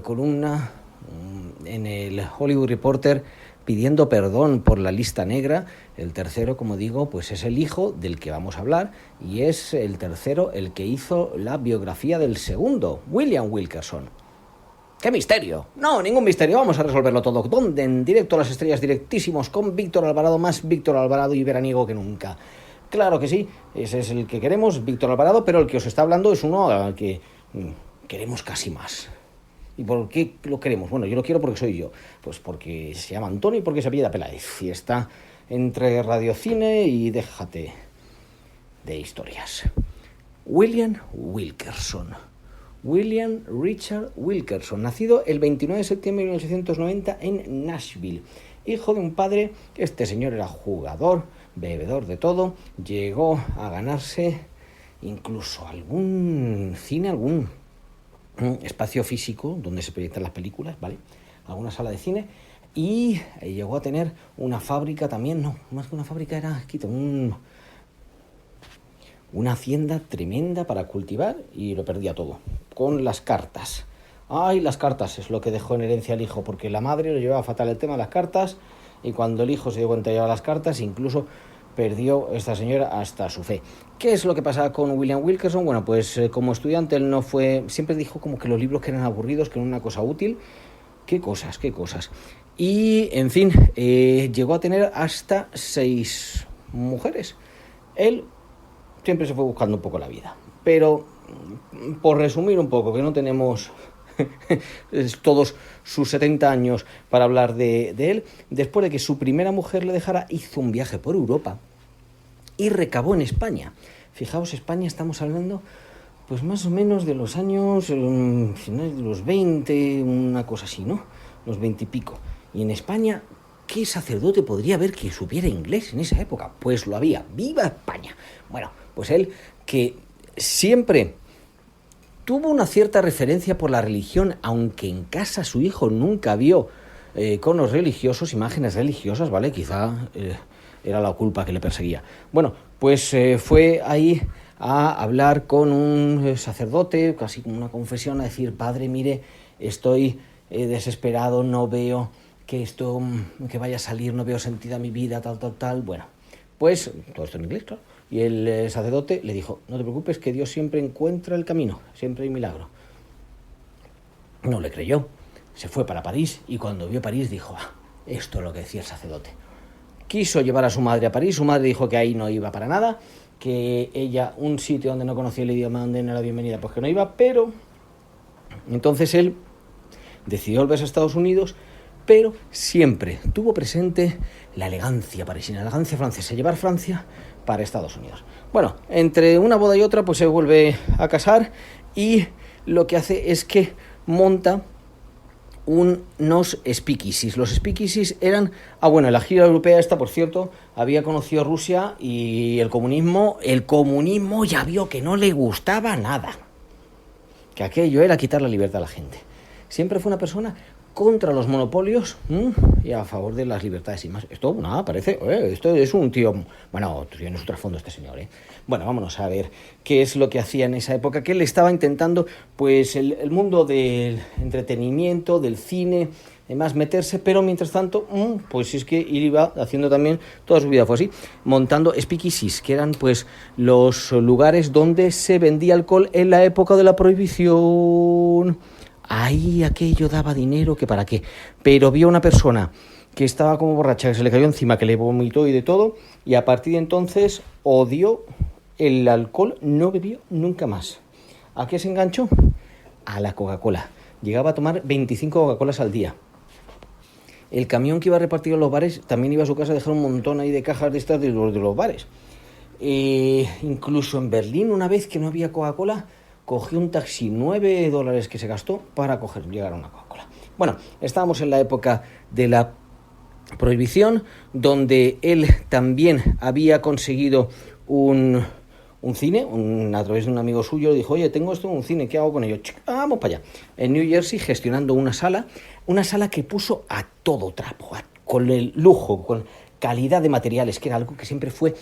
columna en el Hollywood Reporter pidiendo perdón por la lista negra. El tercero, como digo, pues es el hijo del que vamos a hablar y es el tercero el que hizo la biografía del segundo, William Wilkerson. ¡Qué misterio! No, ningún misterio, vamos a resolverlo todo. ¿Dónde? En Directo a las Estrellas, directísimos, con Víctor Alvarado, más Víctor Alvarado y veraniego que nunca. Claro que sí, ese es el que queremos, Víctor Alvarado, pero el que os está hablando es uno al que queremos casi más. ¿Y por qué lo queremos? Bueno, yo lo quiero porque soy yo. Pues porque se llama Antonio y porque se apellida Peláez. Y está entre radiocine y déjate de historias. William Wilkerson. William Richard Wilkerson, nacido el 29 de septiembre de 1890 en Nashville. Hijo de un padre, este señor era jugador, bebedor de todo, llegó a ganarse incluso algún cine, algún espacio físico donde se proyectan las películas, ¿vale? Alguna sala de cine, y llegó a tener una fábrica también, no, más que una fábrica era una hacienda tremenda para cultivar, y lo perdía todo, con las cartas. Ay, las cartas es lo que dejó en herencia el hijo, porque la madre lo llevaba fatal el tema de las cartas, y cuando el hijo se dio cuenta de llevar las cartas, incluso perdió esta señora hasta su fe. ¿Qué es lo que pasaba con William Wilkerson? Bueno, pues como estudiante él no fue... Siempre dijo como que los libros que eran aburridos, que no eran una cosa útil. Qué cosas. Y, en fin, llegó a tener hasta 6 mujeres. Él siempre se fue buscando un poco la vida. Pero, por resumir un poco, que no tenemos todos sus 70 años para hablar de él, después de que su primera mujer le dejara, hizo un viaje por Europa y recabó en España. Fijaos, España, estamos hablando pues más o menos de los años finales de los 20, una cosa así, ¿no? Los 20 y pico. Y en España, ¿qué sacerdote podría haber que supiera inglés en esa época? Pues lo había. ¡Viva España! Bueno, pues él, que siempre tuvo una cierta referencia por la religión, aunque en casa su hijo nunca vio conos religiosos, imágenes religiosas, ¿vale? Quizá era la culpa que le perseguía. Bueno, pues fue ahí a hablar con un sacerdote, casi como una confesión, a decir: padre, mire, estoy desesperado, no veo que esto que vaya a salir, no veo sentido a mi vida, tal. Bueno, pues todo esto en inglés, claro. Y el sacerdote le dijo: no te preocupes, que Dios siempre encuentra el camino, siempre hay milagro. No le creyó, se fue para París, y cuando vio París dijo: esto es lo que decía el sacerdote. Quiso llevar a su madre a París, su madre dijo que ahí no iba para nada, que ella, un sitio donde no conocía el idioma, donde no era bienvenida, pues que no iba, pero entonces él decidió volverse a Estados Unidos, pero siempre tuvo presente la elegancia parisina, la elegancia francesa, llevar Francia para Estados Unidos. Bueno, entre una boda y otra, pues se vuelve a casar, y lo que hace es que monta unos speakeasies. Los speakeasies eran... en la gira europea esta, por cierto, había conocido Rusia, y el comunismo ya vio que no le gustaba nada, que aquello era quitar la libertad a la gente. Siempre fue una persona contra los monopolios y a favor de las libertades y más. Esto, nada, parece... esto es un tío... Bueno, tiene su trasfondo este señor, Bueno, vámonos a ver qué es lo que hacía en esa época, que él estaba intentando, pues, el mundo del entretenimiento, del cine, además meterse, pero mientras tanto, pues es que él iba haciendo también, toda su vida fue así, montando speakeasies, que eran, pues, los lugares donde se vendía alcohol en la época de la prohibición. Ahí aquello daba dinero, que para qué. Pero vio una persona que estaba como borracha, que se le cayó encima, que le vomitó y de todo, y a partir de entonces odió el alcohol, no bebió nunca más. ¿A qué se enganchó? A la Coca-Cola. Llegaba a tomar 25 Coca-Colas al día. El camión que iba a repartir en los bares también iba a su casa a dejar un montón ahí de cajas de estas de los bares. Incluso en Berlín, una vez que no había Coca-Cola, cogió un taxi, $9 que se gastó para llegar a una Coca-Cola. Bueno, estábamos en la época de la prohibición, donde él también había conseguido un cine, a través de un amigo suyo. Le dijo: oye, tengo esto en un cine, ¿qué hago con ello? Vamos para allá. En New Jersey, gestionando una sala que puso a todo trapo, con el lujo, con calidad de materiales, que era algo que siempre fue...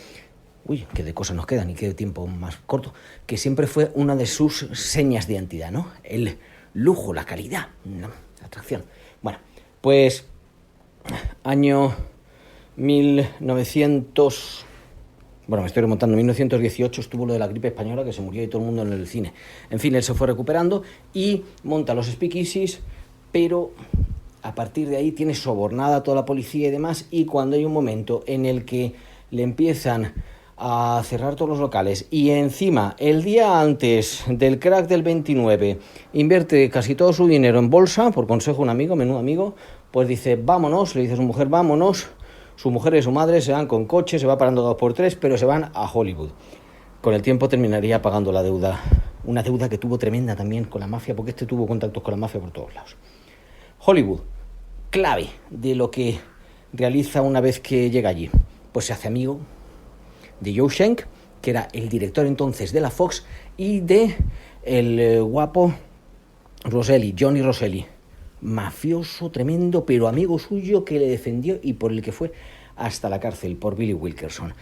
qué de cosas nos quedan y qué tiempo más corto, que siempre fue una de sus señas de identidad, ¿no? El lujo, la calidad, la atracción. Bueno, pues año 1900... me estoy remontando, 1918 estuvo lo de la gripe española, que se murió y todo el mundo en el cine. En fin, él se fue recuperando y monta los speakeasies, pero a partir de ahí tiene sobornada toda la policía y demás, y cuando hay un momento en el que le empiezan a cerrar todos los locales, y encima el día antes del crack del 29 invierte casi todo su dinero en bolsa, por consejo de un amigo, menudo amigo, pues dice: vámonos, le dice a su mujer: vámonos. Su mujer y su madre se van con coche, se va parando 2x3, pero se van a Hollywood. Con el tiempo terminaría pagando la deuda, una deuda que tuvo tremenda también con la mafia, porque tuvo contactos con la mafia por todos lados. Hollywood, clave de lo que realiza una vez que llega allí. Pues se hace amigo de Joe Schenck, que era el director entonces de la Fox, y de el guapo Rosselli, Johnny Rosselli, mafioso tremendo, pero amigo suyo, que le defendió y por el que fue hasta la cárcel, por Billy Wilkerson.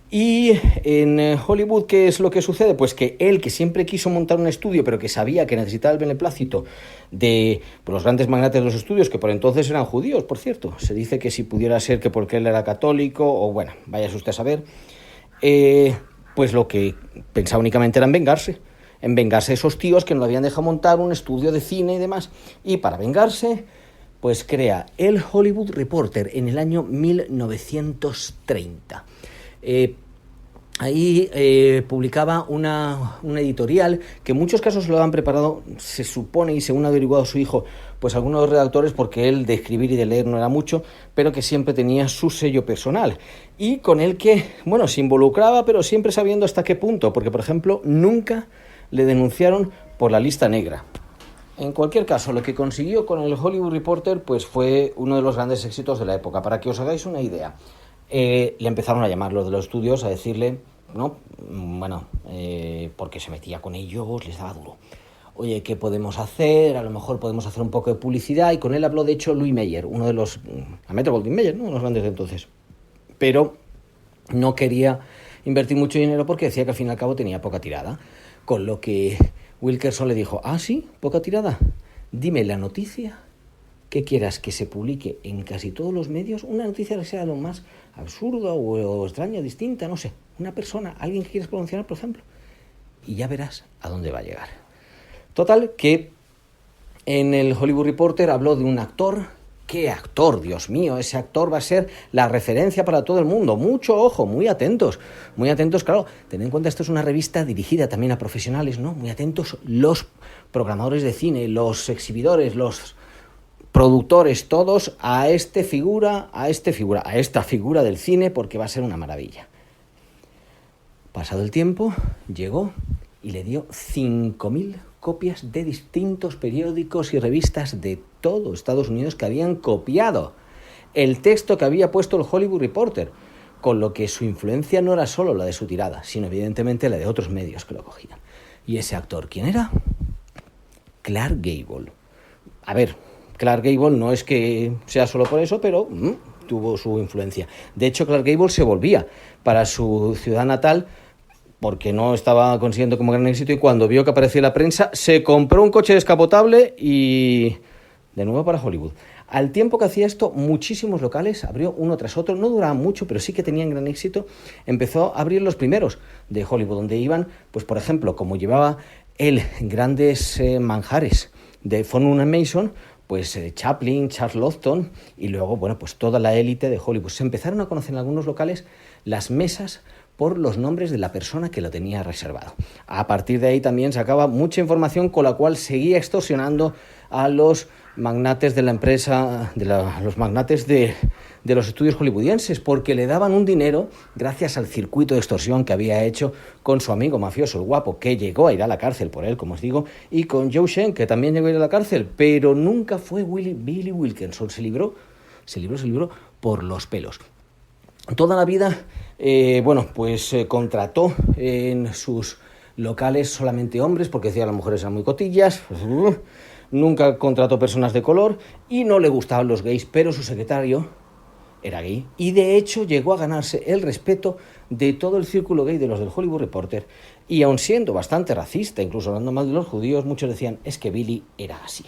Y en Hollywood, ¿qué es lo que sucede? Pues que él, que siempre quiso montar un estudio, pero que sabía que necesitaba el beneplácito de los grandes magnates de los estudios, que por entonces eran judíos, por cierto. Se dice que si pudiera ser que porque él era católico, o bueno, váyase usted a saber, pues lo que pensaba únicamente era en vengarse de esos tíos que no le habían dejado montar un estudio de cine y demás. Y para vengarse, pues crea el Hollywood Reporter en el año 1930. Ahí publicaba una editorial que en muchos casos lo han preparado, se supone, y según ha averiguado su hijo, pues algunos redactores, porque él de escribir y de leer no era mucho, pero que siempre tenía su sello personal, y con el que, bueno, se involucraba, pero siempre sabiendo hasta qué punto, porque, por ejemplo, nunca le denunciaron por la lista negra. En cualquier caso, lo que consiguió con el Hollywood Reporter pues fue uno de los grandes éxitos de la época. Para que os hagáis una idea, le empezaron a llamar los de los estudios a decirle, ¿no? Bueno, porque se metía con ellos, les daba duro. Oye, ¿qué podemos hacer? A lo mejor podemos hacer un poco de publicidad. Y con él habló, de hecho, Louis Mayer, uno de los... a Metro Goldwyn Mayer, ¿no? Uno de los grandes de entonces. Pero no quería invertir mucho dinero porque decía que al fin y al cabo tenía poca tirada. Con lo que Wilkerson le dijo, ¿ah, sí? ¿Poca tirada? Dime la noticia que quieras que se publique en casi todos los medios, una noticia que sea lo más absurda o extraña, distinta, no sé. Una persona, alguien que quieras pronunciar, por ejemplo. Y ya verás a dónde va a llegar. Total, que en el Hollywood Reporter habló de un actor. ¡Qué actor, Dios mío! Ese actor va a ser la referencia para todo el mundo. Mucho ojo, muy atentos, claro. Tened en cuenta, esto es una revista dirigida también a profesionales, ¿no? Muy atentos los programadores de cine, los exhibidores, los productores, todos a esta figura del cine, porque va a ser una maravilla. Pasado el tiempo, llegó y le dio 5.000 copias de distintos periódicos y revistas de todo Estados Unidos que habían copiado el texto que había puesto el Hollywood Reporter, con lo que su influencia no era solo la de su tirada, sino evidentemente la de otros medios que lo cogían. ¿Y ese actor quién era? Clark Gable. A ver, Clark Gable no es que sea solo por eso, pero tuvo su influencia. De hecho, Clark Gable se volvía para su ciudad natal porque no estaba consiguiendo como gran éxito, y cuando vio que aparecía la prensa, se compró un coche descapotable y de nuevo para Hollywood. Al tiempo que hacía esto, muchísimos locales abrió uno tras otro, no duraban mucho, pero sí que tenían gran éxito. Empezó a abrir los primeros de Hollywood, donde iban, pues por ejemplo, como llevaba él grandes manjares de Von Mason, pues Chaplin, Charles Laughton y luego, bueno, pues toda la élite de Hollywood. Se empezaron a conocer en algunos locales las mesas por los nombres de la persona que lo tenía reservado. A partir de ahí también sacaba mucha información con la cual seguía extorsionando a los magnates de la empresa, los magnates de los estudios hollywoodienses, porque le daban un dinero gracias al circuito de extorsión que había hecho con su amigo mafioso, el Guapo, que llegó a ir a la cárcel por él, como os digo, y con Joe Shen, que también llegó a ir a la cárcel, pero nunca fue Billy Wilkerson. Se libró por los pelos. Toda la vida, contrató en sus locales solamente hombres, porque decía que las mujeres eran muy cotillas. Nunca contrató personas de color y no le gustaban los gays, pero su secretario era gay. Y de hecho llegó a ganarse el respeto de todo el círculo gay de los del Hollywood Reporter. Y aun siendo bastante racista, incluso hablando mal de los judíos, muchos decían, es que Billy era así.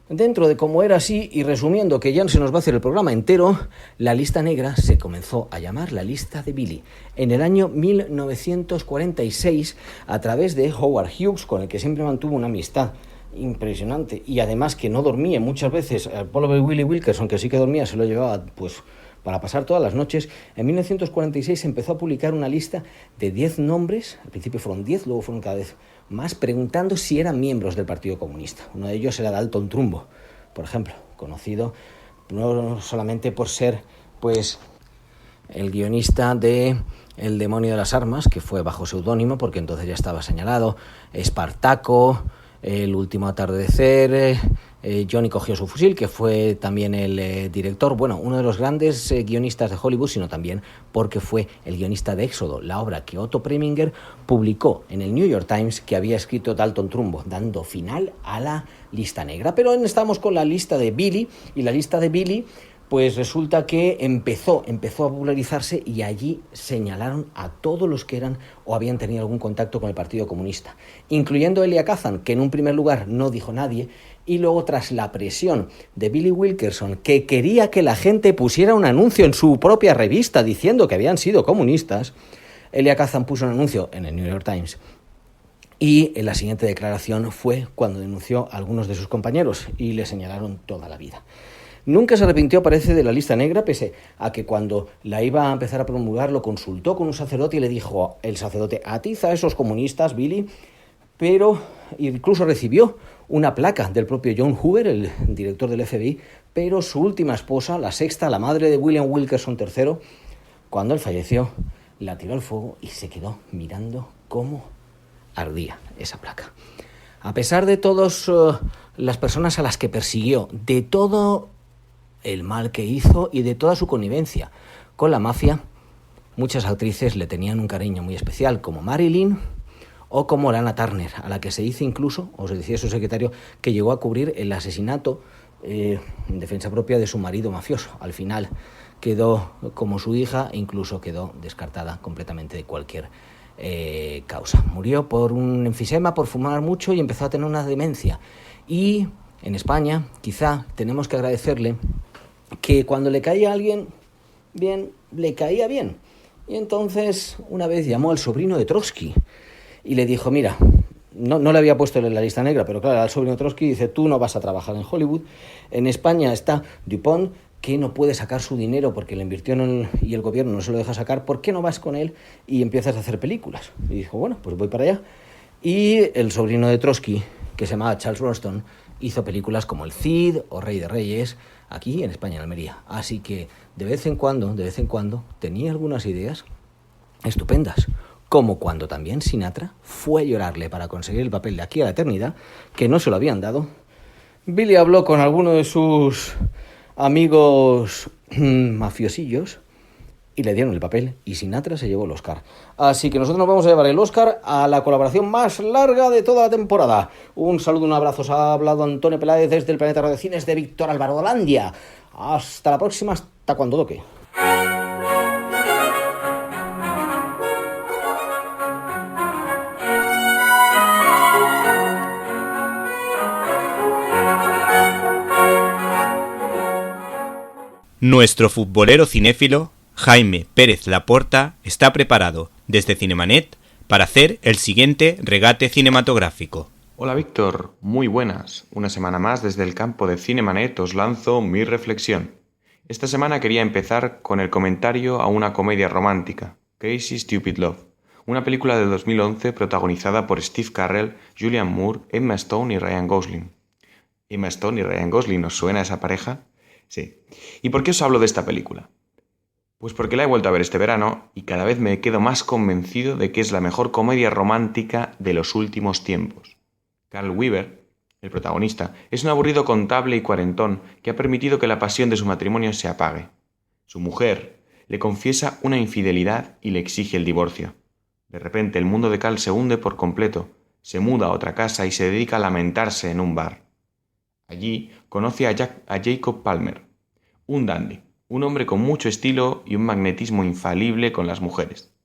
Dentro de cómo era así, y resumiendo que ya no se nos va a hacer el programa entero, la lista negra se comenzó a llamar la lista de Billy en el año 1946 a través de Howard Hughes, con el que siempre mantuvo una amistad impresionante, y además que no dormía muchas veces. El pobre Willie Wilkerson, que sí que dormía, se lo llevaba pues para pasar todas las noches. En 1946 empezó a publicar una lista de 10 nombres, al principio fueron 10, luego fueron cada vez más, preguntando si eran miembros del Partido Comunista. Uno de ellos era Dalton Trumbo, por ejemplo, conocido no solamente por ser pues el guionista de El demonio de las armas, que fue bajo seudónimo porque entonces ya estaba señalado, Espartaco, El último atardecer, Johnny cogió su fusil, que fue también el director, bueno, uno de los grandes guionistas de Hollywood, sino también porque fue el guionista de Éxodo, la obra que Otto Preminger publicó en el New York Times, que había escrito Dalton Trumbo, dando final a la lista negra. Pero estamos con la lista de Billy, y la lista de Billy pues resulta que empezó a popularizarse, y allí señalaron a todos los que eran o habían tenido algún contacto con el Partido Comunista, incluyendo Elia Kazan, que en un primer lugar no dijo nadie, y luego tras la presión de Billy Wilkerson, que quería que la gente pusiera un anuncio en su propia revista diciendo que habían sido comunistas, Elia Kazan puso un anuncio en el New York Times. Y en la siguiente declaración fue cuando denunció a algunos de sus compañeros y le señalaron toda la vida. Nunca se arrepintió, parece, de la lista negra, pese a que cuando la iba a empezar a promulgar lo consultó con un sacerdote y le dijo el sacerdote: atiza a esos comunistas, Billy, pero incluso recibió una placa del propio John Hoover, el director del FBI, pero su última esposa, la sexta, la madre de William Wilkerson III, cuando él falleció, la tiró al fuego y se quedó mirando cómo ardía esa placa. A pesar de todas las personas a las que persiguió, de todo el mal que hizo y de toda su connivencia con la mafia, muchas actrices le tenían un cariño muy especial, como Marilyn o como Lana Turner, a la que se dice incluso, o se decía su secretario, que llegó a cubrir el asesinato en defensa propia de su marido mafioso. Al final quedó como su hija e incluso quedó descartada completamente de cualquier causa. Murió por un enfisema, por fumar mucho, y empezó a tener una demencia. Y en España quizá tenemos que agradecerle que cuando le caía a alguien bien, le caía bien. Y entonces una vez llamó al sobrino de Trotsky y le dijo, mira, no le había puesto en la lista negra, pero claro, al sobrino de Trotsky dice, tú no vas a trabajar en Hollywood. En España está Dupont, que no puede sacar su dinero porque le invirtió y el gobierno no se lo deja sacar. ¿Por qué no vas con él y empiezas a hacer películas? Y dijo, bueno, pues voy para allá. Y el sobrino de Trotsky, que se llamaba Charles Bronson, hizo películas como El Cid o Rey de Reyes, aquí en España, en Almería. Así que de vez en cuando, tenía algunas ideas estupendas. Como cuando también Sinatra fue a llorarle para conseguir el papel de Aquí a la Eternidad, que no se lo habían dado. Billy habló con alguno de sus amigos mafiosillos y le dieron el papel, y Sinatra se llevó el Oscar. Así que nosotros nos vamos a llevar el Oscar a la colaboración más larga de toda la temporada. Un saludo, un abrazo. Os ha hablado Antonio Peláez desde el Planeta Radio Cines de Víctor Alvarolandia. Hasta la próxima, hasta cuando toque. Nuestro futbolero cinéfilo, Jaime Pérez Laporta, está preparado, desde Cinemanet, para hacer el siguiente regate cinematográfico. Hola Víctor, muy buenas. Una semana más desde el campo de Cinemanet os lanzo mi reflexión. Esta semana quería empezar con el comentario a una comedia romántica, Crazy Stupid Love, una película de 2011 protagonizada por Steve Carell, Julianne Moore, Emma Stone y Ryan Gosling. ¿Emma Stone y Ryan Gosling os suena esa pareja? Sí. ¿Y por qué os hablo de esta película? Pues porque la he vuelto a ver este verano y cada vez me quedo más convencido de que es la mejor comedia romántica de los últimos tiempos. Carl Weaver, el protagonista, es un aburrido contable y cuarentón que ha permitido que la pasión de su matrimonio se apague. Su mujer le confiesa una infidelidad y le exige el divorcio. De repente el mundo de Carl se hunde por completo, se muda a otra casa y se dedica a lamentarse en un bar. Allí conoce a Jacob Palmer, un dandy, un hombre con mucho estilo y un magnetismo infalible con las mujeres.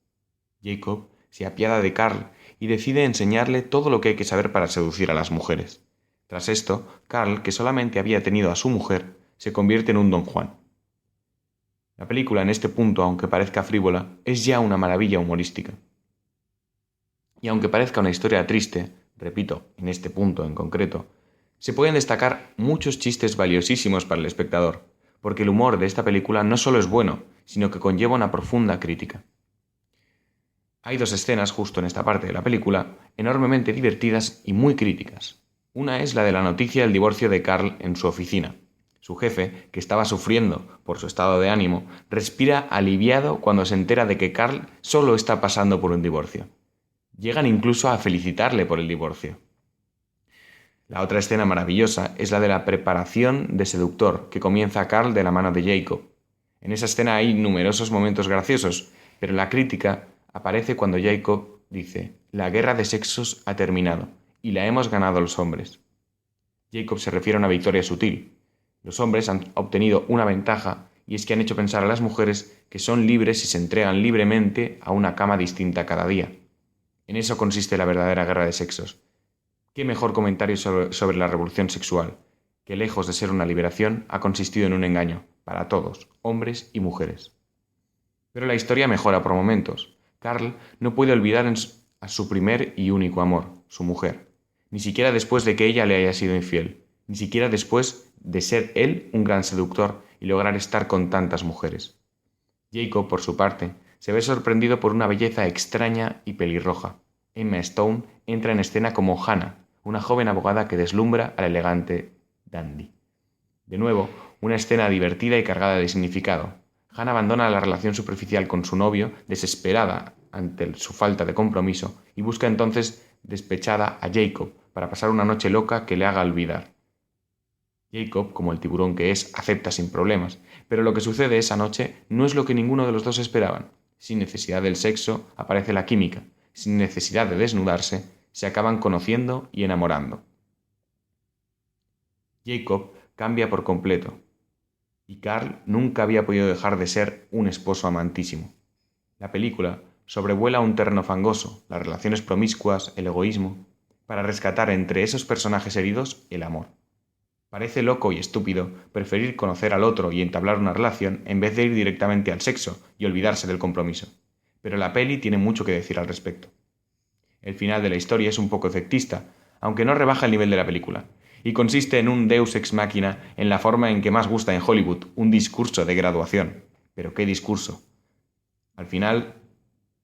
Jacob se apiada de Carl y decide enseñarle todo lo que hay que saber para seducir a las mujeres. Tras esto, Carl, que solamente había tenido a su mujer, se convierte en un Don Juan. La película, en este punto, aunque parezca frívola, es ya una maravilla humorística. Y aunque parezca una historia triste, repito, en este punto en concreto, se pueden destacar muchos chistes valiosísimos para el espectador, porque el humor de esta película no solo es bueno, sino que conlleva una profunda crítica. Hay dos escenas justo en esta parte de la película, enormemente divertidas y muy críticas. Una es la de la noticia del divorcio de Carl en su oficina. Su jefe, que estaba sufriendo por su estado de ánimo, respira aliviado cuando se entera de que Carl solo está pasando por un divorcio. Llegan incluso a felicitarle por el divorcio. La otra escena maravillosa es la de la preparación de seductor que comienza Carl de la mano de Jacob. En esa escena hay numerosos momentos graciosos, pero la crítica aparece cuando Jacob dice: «La guerra de sexos ha terminado y la hemos ganado los hombres». Jacob se refiere a una victoria sutil. Los hombres han obtenido una ventaja y es que han hecho pensar a las mujeres que son libres y se entregan libremente a una cama distinta cada día. En eso consiste la verdadera guerra de sexos. ¿Qué mejor comentario sobre la revolución sexual? Que lejos de ser una liberación, ha consistido en un engaño, para todos, hombres y mujeres. Pero la historia mejora por momentos. Carl no puede olvidar a su primer y único amor, su mujer. Ni siquiera después de que ella le haya sido infiel. Ni siquiera después de ser él un gran seductor y lograr estar con tantas mujeres. Jacob, por su parte, se ve sorprendido por una belleza extraña y pelirroja. Emma Stone entra en escena como Hannah, una joven abogada que deslumbra al elegante dandy. De nuevo, una escena divertida y cargada de significado. Hannah abandona la relación superficial con su novio, desesperada ante su falta de compromiso, y busca entonces despechada a Jacob para pasar una noche loca que le haga olvidar. Jacob, como el tiburón que es, acepta sin problemas, pero lo que sucede esa noche no es lo que ninguno de los dos esperaban. Sin necesidad del sexo aparece la química, sin necesidad de desnudarse, se acaban conociendo y enamorando. Jacob cambia por completo, y Carl nunca había podido dejar de ser un esposo amantísimo. La película sobrevuela un terreno fangoso, las relaciones promiscuas, el egoísmo, para rescatar entre esos personajes heridos el amor. Parece loco y estúpido preferir conocer al otro y entablar una relación en vez de ir directamente al sexo y olvidarse del compromiso. Pero la peli tiene mucho que decir al respecto. El final de la historia es un poco efectista, aunque no rebaja el nivel de la película, y consiste en un deus ex machina en la forma en que más gusta en Hollywood, un discurso de graduación. ¿Pero qué discurso? Al final,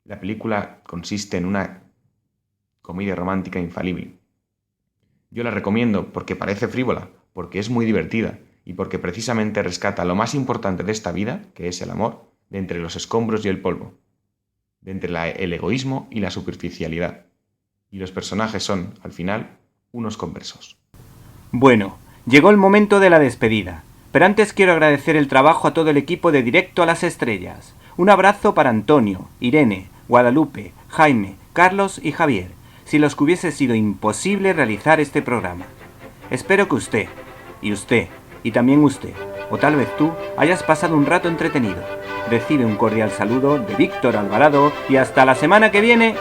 la película consiste en una comedia romántica infalible. Yo la recomiendo porque parece frívola, porque es muy divertida y porque precisamente rescata lo más importante de esta vida, que es el amor, de entre los escombros y el polvo, de entre el egoísmo y la superficialidad. Y los personajes son, al final, unos conversos. Bueno, llegó el momento de la despedida, pero antes quiero agradecer el trabajo a todo el equipo de Directo a las Estrellas. Un abrazo para Antonio, Irene, Guadalupe, Jaime, Carlos y Javier, sin los que hubiese sido imposible realizar este programa. Espero que usted, y también usted, o tal vez tú, hayas pasado un rato entretenido. Recibe un cordial saludo de Víctor Alvarado y hasta la semana que viene.